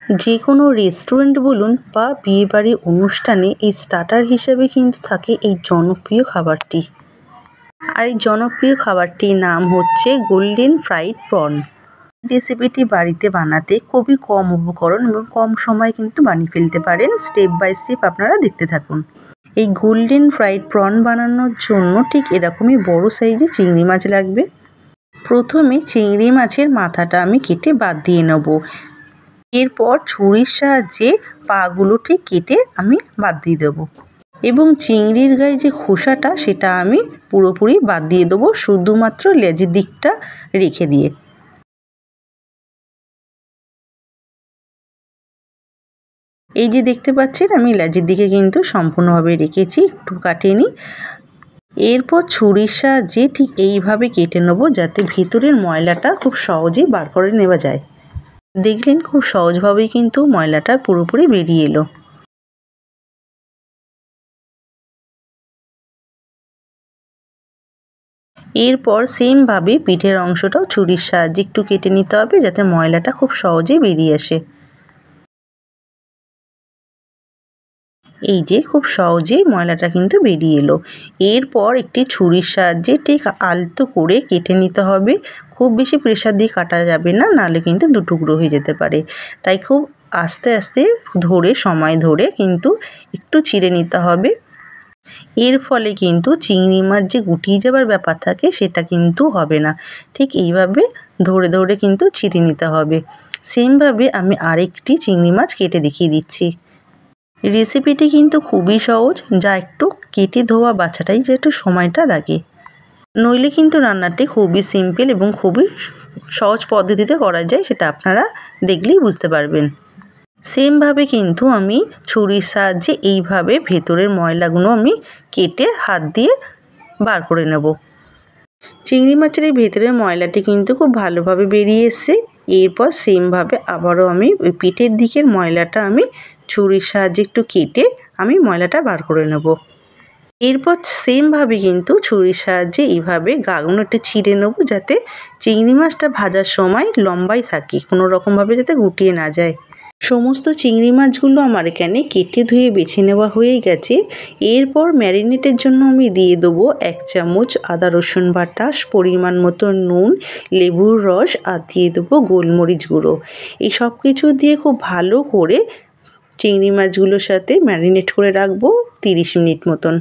যে কোনো রেস্টুরেন্ট বলুন বা বিয়েবাড়ির অনুষ্ঠানে এই স্টার্টার হিসেবে কিন্তু থাকে এই জনপ্রিয় খাবারটি। আর এই জনপ্রিয় খাবারটির নাম হচ্ছে গোল্ডেন ফ্রাইড প্রন। রেসিপিটি বাড়িতে বানাতে খুবই কম উপকরণ এবং কম সময়ে কিন্তু বানিয়ে ফেলতে পারেন। স্টেপ বাই স্টেপ আপনারা দেখতে থাকুন। এই গোল্ডেন ফ্রাইড প্রন বানানোর জন্য ঠিক এরকমই বড় সাইজের চিংড়ি মাছ লাগবে। প্রথমে চিংড়ি মাছের মাথাটা আমি কেটে বাদ দিয়ে নেব। এরপর ছুরির সাহায্যে পাগুলো ঠিক কেটে আমি বাদ দিয়ে দেবো এবং চিংড়ির গায়ে যে খোসাটা সেটা আমি পুরোপুরি বাদ দিয়ে দেবো, শুধুমাত্র লেজের দিকটা রেখে দিয়ে। এই যে দেখতে পাচ্ছেন আমি লেজের দিকে কিন্তু সম্পূর্ণভাবে রেখেছি, একটু কাটিয়ে নিই। এরপর ছুরির সাহায্যে ঠিক এইভাবে কেটে নেবো যাতে ভিতরের ময়লাটা খুব সহজেই বার করে নেওয়া যায়। দেখলেন খুব সহজভাবেই কিন্তু ময়লাটা পুরোপুরি বেরিয়ে এলো। এরপর সেমভাবে পিঠের অংশটাও ছুরির সাহায্যে একটু কেটে নিতে হবে যাতে ময়লাটা খুব সহজেই বেরিয়ে আসে। এই যে খুব সহজেই ময়লাটা কিন্তু বেরিয়ে এলো। এরপর একটি ছুরির সাহায্যে ঠিক আলতো করে কেটে নিতে হবে। খুব বেশি প্রেসার দিয়ে কাটা যাবে না, নাহলে কিন্তু দু টুকরো হয়ে যেতে পারে। তাই খুব আস্তে আস্তে ধরে সময় ধরে কিন্তু একটু চিড়ে নিতে হবে। এর ফলে কিন্তু চিংড়ি মাছ যে গুটিয়ে যাবার ব্যাপার থাকে সেটা কিন্তু হবে না। ঠিক এইভাবে ধরে ধরে কিন্তু চিড়ে নিতে হবে। সেমভাবে আমি আরেকটি চিংড়ি মাছ কেটে দেখিয়ে দিচ্ছি। রেসিপিটি কিন্তু খুবই সহজ, যা একটু কেটে ধোয়া বাছাটাই যে একটু সময়টা লাগে। নইলে কিন্তু রান্নাটি খুবই সিম্পল এবং খুবই সহজ পদ্ধতিতে করা যায়, সেটা আপনারা দেখলেই বুঝতে পারবেন। সেমভাবে কিন্তু আমি ছুরির সাহায্যে এইভাবে ভেতরের ময়লাগুলো আমি কেটে হাত দিয়ে বার করে নেব। চিংড়ি মাছের এই ভেতরের ময়লাটি কিন্তু খুব ভালোভাবে বেরিয়ে এসছে। এরপর সেমভাবে আবারও আমি ওই পিঠের দিকের ময়লাটা আমি ছুরির সাহায্যে একটু কেটে আমি ময়লাটা বার করে নেব। এরপর সেমভাবে কিন্তু ছুরির সাহায্যে এইভাবে গাগুলো একটু ছিঁড়ে নেব যাতে চিংড়ি মাছটা ভাজার সময় লম্বাই থাকে, কোনো রকমভাবে যাতে গুটিয়ে না যায়। সমস্ত চিংড়ি মাছগুলো আমার এখানে কেটে ধুয়ে বেছে নেওয়া হয়ে গেছে। এরপর ম্যারিনেটের জন্য আমি দিয়ে দেবো 1 চামচ আদা রসুন বাটা, পরিমাণ মতো নুন, লেবুর রস আর দিয়ে দেবো গোলমরিচ গুঁড়ো। এই সব কিছু দিয়ে খুব ভালো করে চিংড়ি মাছগুলোর সাথে ম্যারিনেট করে রাখবো 30 মিনিট মতন।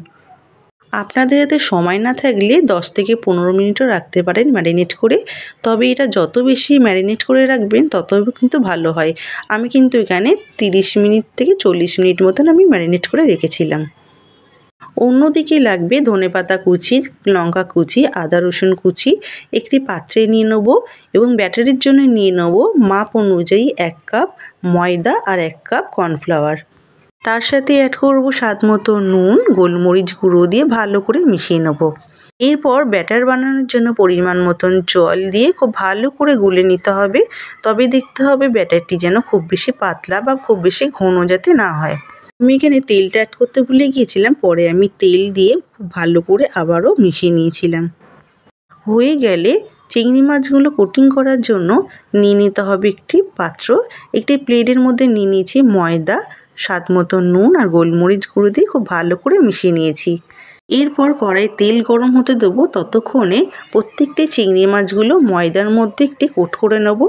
আপনাদের হাতে সময় না থাকলে 10 থেকে 15 মিনিটও রাখতে পারেন ম্যারিনেট করে। তবে এটা যত বেশি ম্যারিনেট করে রাখবেন তত কিন্তু ভালো হয়। আমি কিন্তু এখানে 30 মিনিট থেকে 40 মিনিট মতন আমি ম্যারিনেট করে রেখেছিলাম। অন্যদিকে লাগবে ধনেপাতা কুচি, লঙ্কা কুচি, আদা রসুন কুচি একটি পাত্রে নিয়ে নেবো এবং ব্যাটারের জন্য নিয়ে নেবো মাপ অনুযায়ী 1 কাপ ময়দা আর 1 কাপ কর্নফ্লাওয়ার। তার সাথে অ্যাড করব স্বাদ মতো নুন, গোলমরিচ গুঁড়ো দিয়ে ভালো করে মিশিয়ে নেব। এরপর ব্যাটার বানানোর জন্য পরিমাণ মতন জল দিয়ে খুব ভালো করে গুলে নিতে হবে। তবে দেখতে হবে ব্যাটারটি যেন খুব বেশি পাতলা বা খুব বেশি ঘন যাতে না হয়। আমি এখানে তেলটা অ্যাড করতে ভুলে গিয়েছিলাম, পরে আমি তেল দিয়ে খুব ভালো করে আবারও মিশিয়ে নিয়েছিলাম। হয়ে গেলে চিংড়ি মাছগুলো কোটিং করার জন্য নিয়ে নিতে হবে একটি পাত্র। একটি প্লেটের মধ্যে নিয়ে নিয়েছি ময়দা, স্বাদ মতো নুন আর গোলমরিচ গুঁড়ো দিয়ে খুব ভালো করে মিশিয়ে নিয়েছি। এরপর কড়াই তেল গরম হতে দেবো, ততক্ষণে প্রত্যেকটি চিংড়ি মাছগুলো ময়দার মধ্যে একটি কোট করে নেব।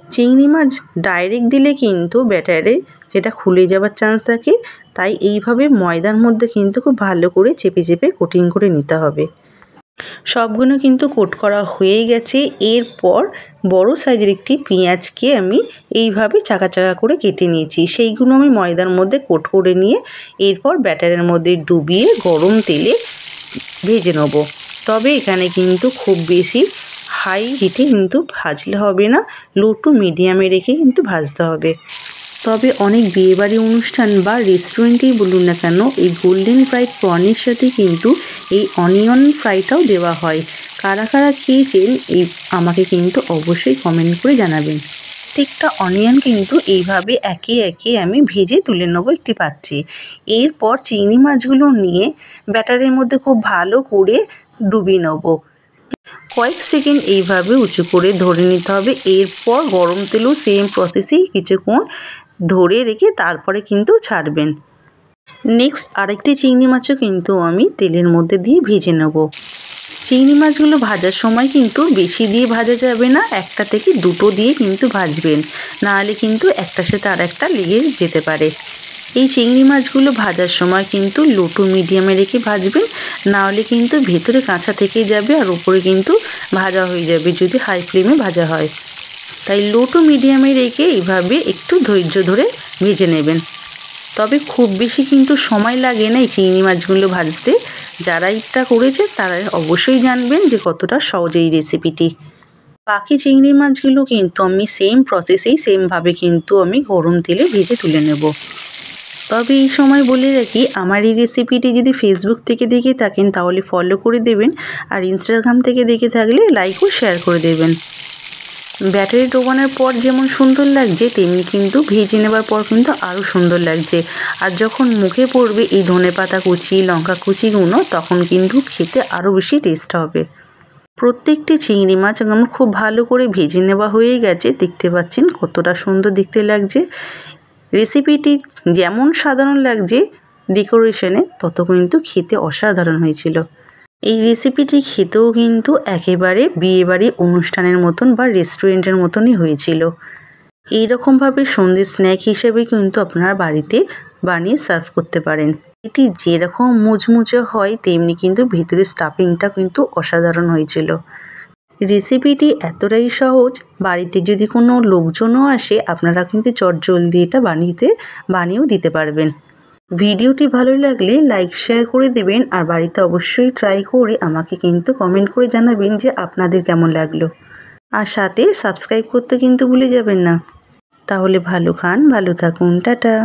চিংড়ি মাছ ডাইরেক্ট দিলে কিন্তু ব্যাটারে যেটা খুলে যাওয়ার চান্স থাকে, তাই এইভাবে ময়দার মধ্যে কিন্তু খুব ভালো করে চেপে চেপে কোটিং করে নিতে হবে। সবগুলো কিন্তু কোট করা হয়ে গেছে। এরপর বড় সাইজের একটি পেঁয়াজকে আমি এইভাবে চাকা চাকা করে কেটে নিয়েছি, সেইগুলো আমি ময়দার মধ্যে কোট করে নিয়ে এরপর ব্যাটারের মধ্যে ডুবিয়ে গরম তেলে ভেজে নেব। তবে এখানে কিন্তু খুব বেশি হাই হিটে কিন্তু ভাজলে হবে না, লো টু মিডিয়ামে রেখে কিন্তু ভাজতে হবে। তবে অনেক বিয়েবাড়ি অনুষ্ঠান বা রেস্টুরেন্টেই বলুন না কেন, এই গোল্ডেন ফ্রাইড প্রনের সাথে কিন্তু এই অনিয়ন ফ্রাইটাও দেওয়া হয়। কারা কারা খেয়েছেন এই আমাকে কিন্তু অবশ্যই কমেন্ট করে জানাবেন। প্রত্যেকটা অনিয়ন কিন্তু এইভাবে একে একে আমি ভেজে তুলে নেবো একটি পাত্রে। এরপর চিংড়ি মাছগুলো নিয়ে ব্যাটারের মধ্যে খুব ভালো করে ডুবিয়ে নেবো। কয়েক সেকেন্ড এইভাবে উঁচু করে ধরে নিতে হবে। এরপর গরম তেলেও সেম প্রসেসেই কিছুক্ষণ ধরে রেখে তারপরে কিন্তু ছাড়বেন। নেক্সট আরেকটি চিংড়ি মাছও কিন্তু আমি তেলের মধ্যে দিয়ে ভেজে নেব। চিংড়ি মাছগুলো ভাজার সময় কিন্তু বেশি দিয়ে ভাজা যাবে না, একটা থেকে দুটো দিয়ে কিন্তু ভাজবেন, নাহলে কিন্তু একটার সাথে আর একটা লেগে যেতে পারে। এই চিংড়ি মাছগুলো ভাজার সময় কিন্তু লো টু মিডিয়ামে রেখে ভাজবেন, নাহলে কিন্তু ভেতরে কাঁচা থেকে যাবে আর উপরে কিন্তু ভাজা হয়ে যাবে যদি হাই ফ্লেমে ভাজা হয়। তাই লো টু মিডিয়ামে রেখে এইভাবে একটু ধৈর্য ধরে ভেজে নেবেন। তবে খুব বেশি কিন্তু সময় লাগে না এই চিংড়ি মাছগুলো ভাজতে। যারা এটা করেছে তারা অবশ্যই জানবেন যে কতটা সহজ এই রেসিপিটি। বাকি চিংড়ি মাছগুলো কিন্তু আমি সেম প্রসেসেই সেমভাবে কিন্তু আমি গরম তেলে ভেজে তুলে নেব। তবে এই সময় বলে রাখি, আমার এই রেসিপিটি যদি ফেসবুক থেকে দেখে থাকেন তাহলে ফলো করে দেবেন, আর ইনস্টাগ্রাম থেকে দেখে থাকলে লাইক ও শেয়ার করে দেবেন। ব্যাটারি ডোবানোর পর যেমন সুন্দর লাগছে তেমনি কিন্তু ভেজে নেবার পর কিন্তু আরও সুন্দর লাগছে। আর যখন মুখে পড়বে এই ধনেপাতা কুচি, লঙ্কা কুচিগুলো, তখন কিন্তু খেতে আরও বেশি টেস্ট হবে। প্রত্যেকটি চিংড়ি মাছ আমার খুব ভালো করে ভেজে নেওয়া হয়ে গেছে। দেখতে পাচ্ছেন কতটা সুন্দর দেখতে লাগছে। রেসিপিটি যেমন সাধারণ লাগছে ডেকোরেশনে, তত কিন্তু খেতে অসাধারণ হয়েছিল। এই রেসিপিটি খেতেও কিন্তু একেবারে বিয়েবাড়ি অনুষ্ঠানের মতন বা রেস্টুরেন্টের মতনই হয়েছিল। এইরকমভাবে সন্ধ্যে স্ন্যাক হিসেবে কিন্তু আপনারা বাড়িতে বানিয়ে সার্ভ করতে পারেন। এটি যেরকম মুচমুচে হয় তেমনি কিন্তু ভেতরের স্টাফিংটা কিন্তু অসাধারণ হয়েছিল। রেসিপিটি এতটাই সহজ, বাড়িতে যদি কোনো লোকজনও আসে আপনারা কিন্তু চটজলদি এটা বানিয়েও দিতে পারবেন। ভিডিওটি ভালো লাগলে লাইক শেয়ার করে দেবেন, আর বাড়িতে অবশ্যই ট্রাই করে আমাকে কিন্তু কমেন্ট করে জানাবেন যে আপনাদের কেমন লাগলো। আর সাথে সাবস্ক্রাইব করতে কিন্তু ভুলে যাবেন না। তাহলে ভালো খান, ভালো থাকুন, টাটা।